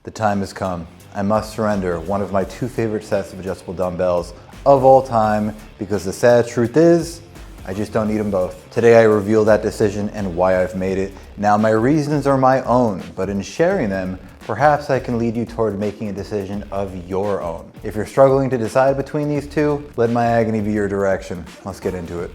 The time has come. I must surrender one of my two favorite sets of adjustable dumbbells of all time because the sad truth is, I just don't need them both. Today I reveal that decision and why I've made it. Now my reasons are my own, but in sharing them, perhaps I can lead you toward making a decision of your own. If you're struggling to decide between these two, let my agony be your direction. Let's get into it.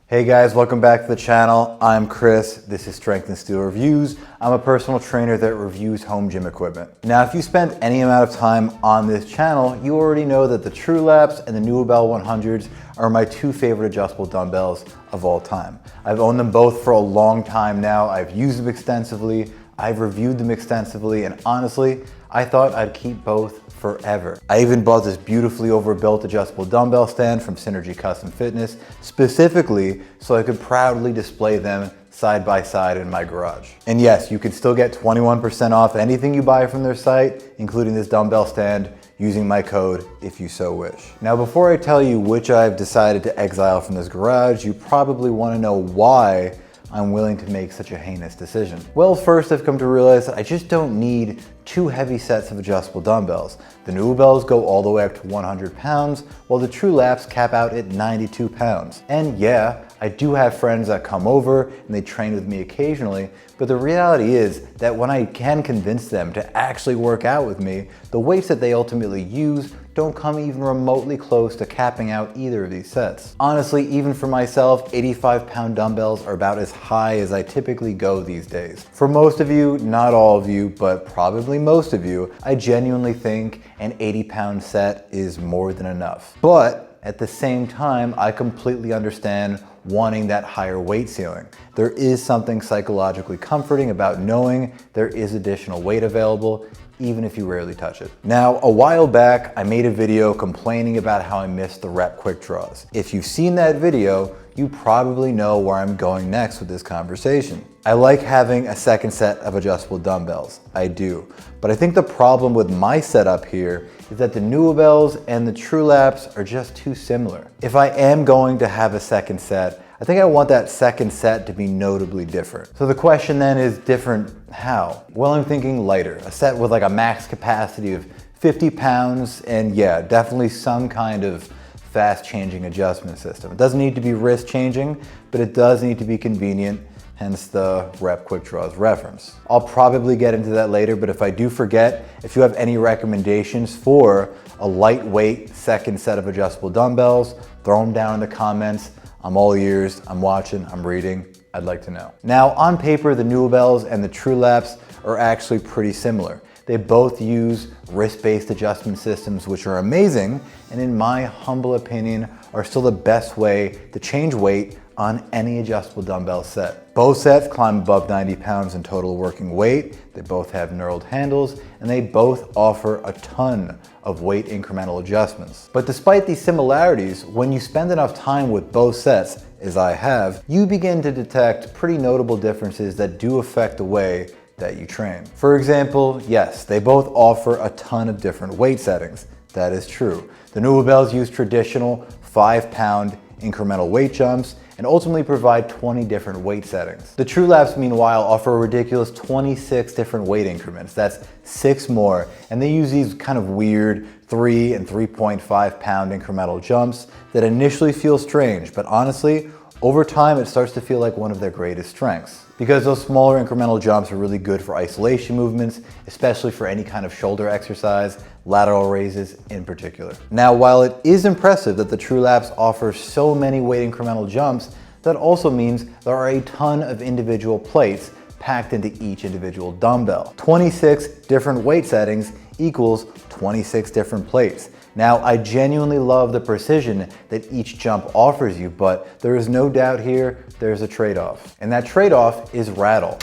Hey guys, welcome back to the channel. I'm Chris. This is Strength and Steel Reviews. I'm a personal trainer that reviews home gym equipment. Now, if you spent any amount of time on this channel, you already know that the Trulaps and the Nuobell 100s are my two favorite adjustable dumbbells of all time. I've owned them both for a long time now. I've used them extensively. I've reviewed them extensively, and honestly, I thought I'd keep both forever. I even bought this beautifully overbuilt adjustable dumbbell stand from Synergy Custom Fitness, specifically so I could proudly display them side by side in my garage. And yes, you can still get 21% off anything you buy from their site, including this dumbbell stand, using my code if you so wish. Now, before I tell you which I've decided to exile from this garage, you probably want to know why I'm willing to make such a heinous decision. Well, first I've come to realize that I just don't need two heavy sets of adjustable dumbbells. The Nuobells go all the way up to 100 pounds, while the Trulaps cap out at 92 pounds. And yeah, I do have friends that come over and they train with me occasionally, but the reality is that when I can convince them to actually work out with me, the weights that they ultimately use don't come even remotely close to capping out either of these sets. Honestly, even for myself, 85-pound dumbbells are about as high as I typically go these days. For most of you, not all of you, but probably most of you, I genuinely think an 80-pound set is more than enough. But at the same time, I completely understand wanting that higher weight ceiling. There is something psychologically comforting about knowing there is additional weight available, even if you rarely touch it. Now, a while back, I made a video complaining about how I missed the REP QuickDraws. If you've seen that video, you probably know where I'm going next with this conversation. I like having a second set of adjustable dumbbells. I do. But I think the problem with my setup here is that the Nuobells and the Trulaps are just too similar. If I am going to have a second set, I think I want that second set to be notably different. So the question then is, different how? Well, I'm thinking lighter, a set with like a max capacity of 50 pounds and yeah, definitely some kind of fast changing adjustment system. It doesn't need to be wrist changing, but it does need to be convenient, hence the REP QuickDraws reference. I'll probably get into that later, but if I do forget, if you have any recommendations for a lightweight second set of adjustable dumbbells, throw them down in the comments. I'm all ears, I'm watching, I'm reading, I'd like to know. Now, on paper, the Nuobells and the Trulaps are actually pretty similar. They both use wrist-based adjustment systems, which are amazing, and in my humble opinion, are still the best way to change weight on any adjustable dumbbell set. Both sets climb above 90 pounds in total working weight. They both have knurled handles, and they both offer a ton of weight incremental adjustments. But despite these similarities, when you spend enough time with both sets, as I have, you begin to detect pretty notable differences that do affect the way that you train. For example, yes, they both offer a ton of different weight settings. That is true. The Nuobells use traditional 5-pound incremental weight jumps and ultimately provide 20 different weight settings. The Trulaps, meanwhile, offer a ridiculous 26 different weight increments. That's 6 more, and they use these kind of weird 3 and 3.5 pound incremental jumps that initially feel strange, but honestly, over time, it starts to feel like one of their greatest strengths. Because those smaller incremental jumps are really good for isolation movements, especially for any kind of shoulder exercise, lateral raises in particular. Now, while it is impressive that the Trulaps offer so many weight incremental jumps, that also means there are a ton of individual plates packed into each individual dumbbell. 26 different weight settings equals 26 different plates. Now, I genuinely love the precision that each jump offers you, but there is no doubt here there's a trade-off. And that trade-off is Rattle.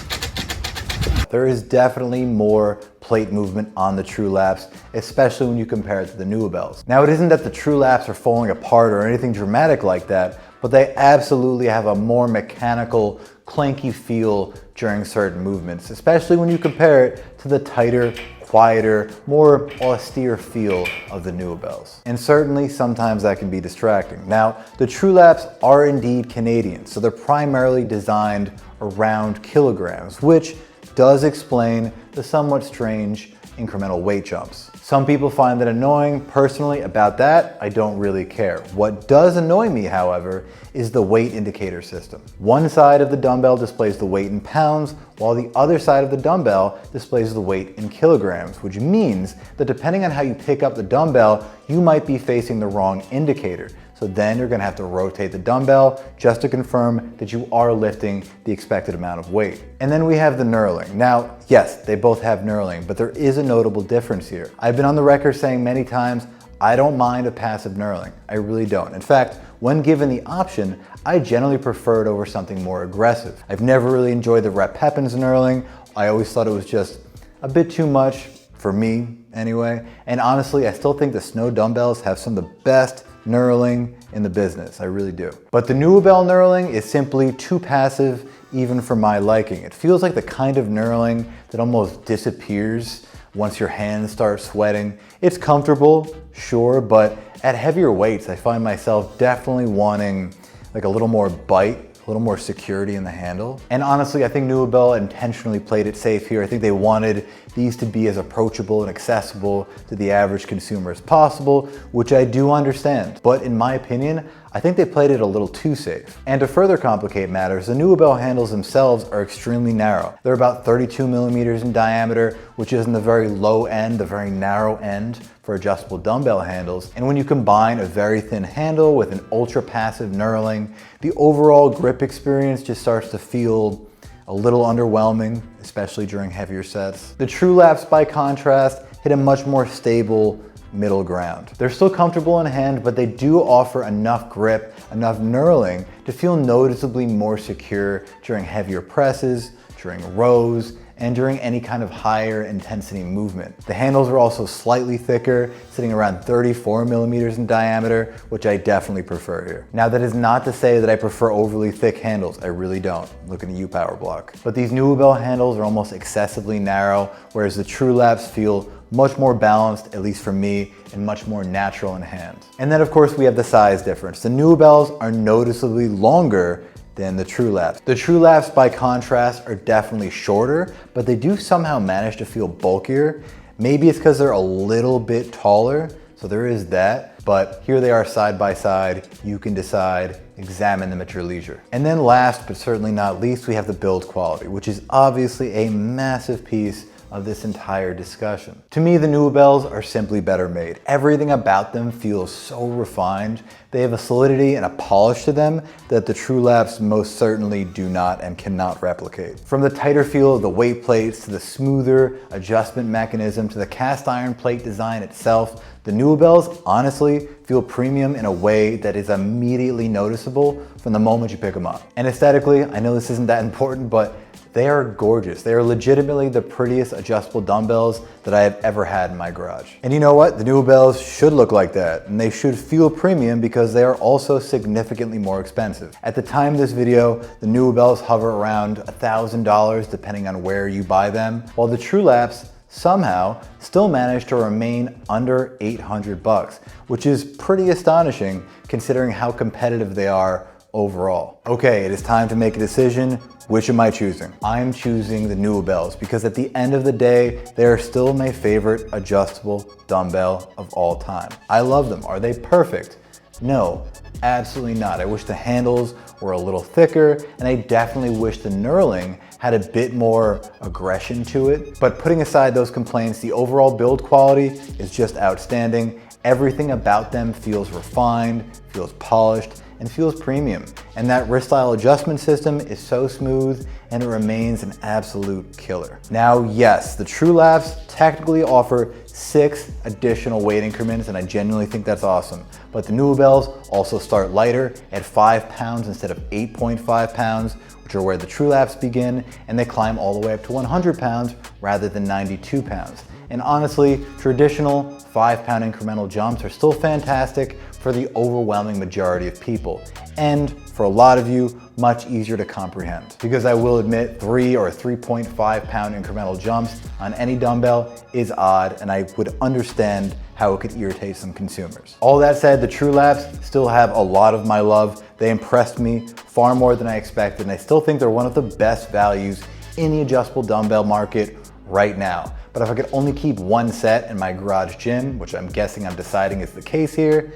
There is definitely more plate movement on the Trulaps, especially when you compare it to the Nuobells. Now, it isn't that the Trulaps are falling apart or anything dramatic like that, but they absolutely have a more mechanical, clanky feel during certain movements, especially when you compare it to the tighter, quieter, more austere feel of the Nuobells. And certainly sometimes that can be distracting. Now, the Trulaps are indeed Canadian, so they're primarily designed around kilograms, which does explain the somewhat strange incremental weight jumps. Some people find that annoying. Personally, about that, I don't really care. What does annoy me, however, is the weight indicator system. One side of the dumbbell displays the weight in pounds, while the other side of the dumbbell displays the weight in kilograms, which means that depending on how you pick up the dumbbell, you might be facing the wrong indicator. So then you're gonna have to rotate the dumbbell just to confirm that you are lifting the expected amount of weight. And then we have the knurling. Now, yes, they both have knurling, but there is a notable difference here. I've been on the record saying many times, I don't mind a passive knurling. I really don't. In fact, when given the option, I generally prefer it over something more aggressive. I've never really enjoyed the Rep knurling. I always thought it was just a bit too much for me anyway. And honestly, I still think the Snow dumbbells have some of the best knurling in the business. I really do. But the Nuobell knurling is simply too passive even for my liking. It feels like the kind of knurling that almost disappears once your hands start sweating. It's comfortable, sure, but at heavier weights, I find myself definitely wanting like a little more bite, a little more security in the handle. And honestly, I think Nuobell intentionally played it safe here. I think they wanted these to be as approachable and accessible to the average consumer as possible, which I do understand. But in my opinion, I think they played it a little too safe. And to further complicate matters, the Nuobell handles themselves are extremely narrow. They're about 32 millimeters in diameter, which is in the very low end, the very narrow end for adjustable dumbbell handles. And when you combine a very thin handle with an ultra passive knurling, the overall grip experience just starts to feel a little underwhelming, especially during heavier sets. The TRULAPs, by contrast, hit a much more stable middle ground. They're still comfortable in hand, but they do offer enough grip, enough knurling to feel noticeably more secure during heavier presses, during rows, and during any kind of higher intensity movement. The handles are also slightly thicker, sitting around 34 millimeters in diameter, which I definitely prefer here. Now, that is not to say that I prefer overly thick handles. I really don't. Looking at you, Power Block. But these Nuobell handles are almost excessively narrow, whereas the TRULAPs feel much more balanced, at least for me, and much more natural in hand. And then of course we have the size difference. The Nuobells are noticeably longer than the TRULAPs. The TRULAPs, by contrast, are definitely shorter, but they do somehow manage to feel bulkier. Maybe it's because they're a little bit taller, so there is that. But here they are side by side. You can decide, examine them at your leisure. And then last, but certainly not least, we have the build quality, which is obviously a massive piece of this entire discussion. To me, the Nuobells are simply better made. Everything about them feels so refined. They have a solidity and a polish to them that the TRULAPs most certainly do not and cannot replicate. From the tighter feel of the weight plates, to the smoother adjustment mechanism, to the cast iron plate design itself, the Nuobells honestly feel premium in a way that is immediately noticeable from the moment you pick them up. And aesthetically, I know this isn't that important, but they are gorgeous. They are legitimately the prettiest adjustable dumbbells that I have ever had in my garage. And you know what? The Nuobells should look like that, and they should feel premium because they are also significantly more expensive. At the time of this video, the Nuobells hover around $1,000 depending on where you buy them, while the TRULAPs somehow still manage to remain under 800 bucks, which is pretty astonishing considering how competitive they are overall. Okay, it is time to make a decision. Which am I choosing? I'm choosing the Nuobells because at the end of the day, they are still my favorite adjustable dumbbell of all time. I love them. Are they perfect? No, absolutely not. I wish the handles were a little thicker, and I definitely wish the knurling had a bit more aggression to it. But putting aside those complaints, the overall build quality is just outstanding. Everything about them feels refined, feels polished, and feels premium. And that wrist style adjustment system is so smooth and it remains an absolute killer. Now, yes, the TRULAPs technically offer 6 additional weight increments, and I genuinely think that's awesome. But the Nuobells also start lighter at 5 pounds instead of 8.5 pounds, which are where the TRULAPs begin, and they climb all the way up to 100 pounds rather than 92 pounds. And honestly, traditional 5-pound incremental jumps are still fantastic for the overwhelming majority of people. And for a lot of you, much easier to comprehend. Because I will admit 3 or 3.5 pound incremental jumps on any dumbbell is odd, and I would understand how it could irritate some consumers. All that said, the TRULAPs still have a lot of my love. They impressed me far more than I expected, and I still think they're one of the best values in the adjustable dumbbell market right now. But if I could only keep one set in my garage gym, which I'm guessing I'm deciding is the case here,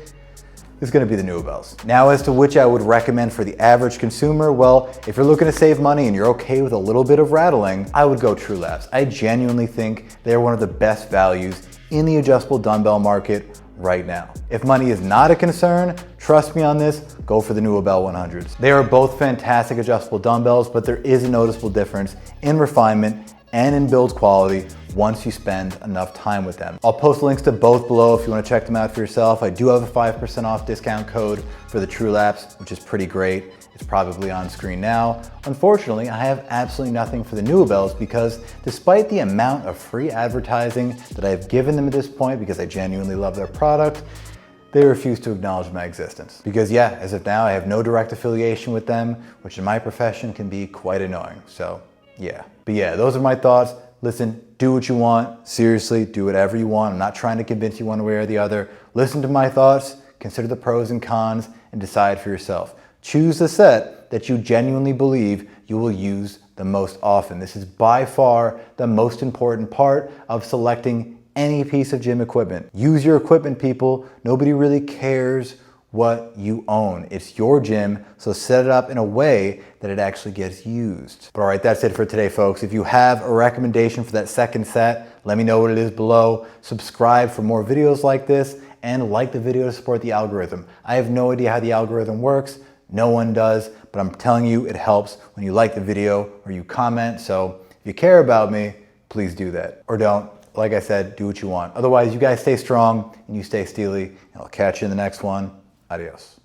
is going to be the Nuobells. Now, as to which I would recommend for the average consumer, well, if you're looking to save money and you're okay with a little bit of rattling, I would go Trulaps. I genuinely think they're one of the best values in the adjustable dumbbell market right now. If money is not a concern, trust me on this, go for the Nuobell 100s. They are both fantastic adjustable dumbbells, but there is a noticeable difference in refinement and in build quality once you spend enough time with them. I'll post links to both below if you want to check them out for yourself. I do have a 5% off discount code for the Trulaps, which is pretty great. It's probably on screen now. Unfortunately, I have absolutely nothing for the Nuobells because despite the amount of free advertising that I've given them at this point, because I genuinely love their product, they refuse to acknowledge my existence. Because yeah, as of now, I have no direct affiliation with them, which in my profession can be quite annoying. So yeah, but yeah, those are my thoughts. Listen, do what you want. Seriously, do whatever you want. I'm not trying to convince you one way or the other. Listen to my thoughts, consider the pros and cons, and decide for yourself. Choose the set that you genuinely believe you will use the most often. This is by far the most important part of selecting any piece of gym equipment. Use your equipment, people. Nobody really cares what you own. It's your gym, so set it up in a way that it actually gets used. But all right, that's it for today, folks. If you have a recommendation for that second set, let me know what it is below. Subscribe for more videos like this, and like the video to support the algorithm. I have no idea how the algorithm works. No one does, but I'm telling you, it helps when you like the video or you comment. So if you care about me, please do that. Or don't. Like I said, do what you want. Otherwise, you guys stay strong and you stay steely, and I'll catch you in the next one. Adios.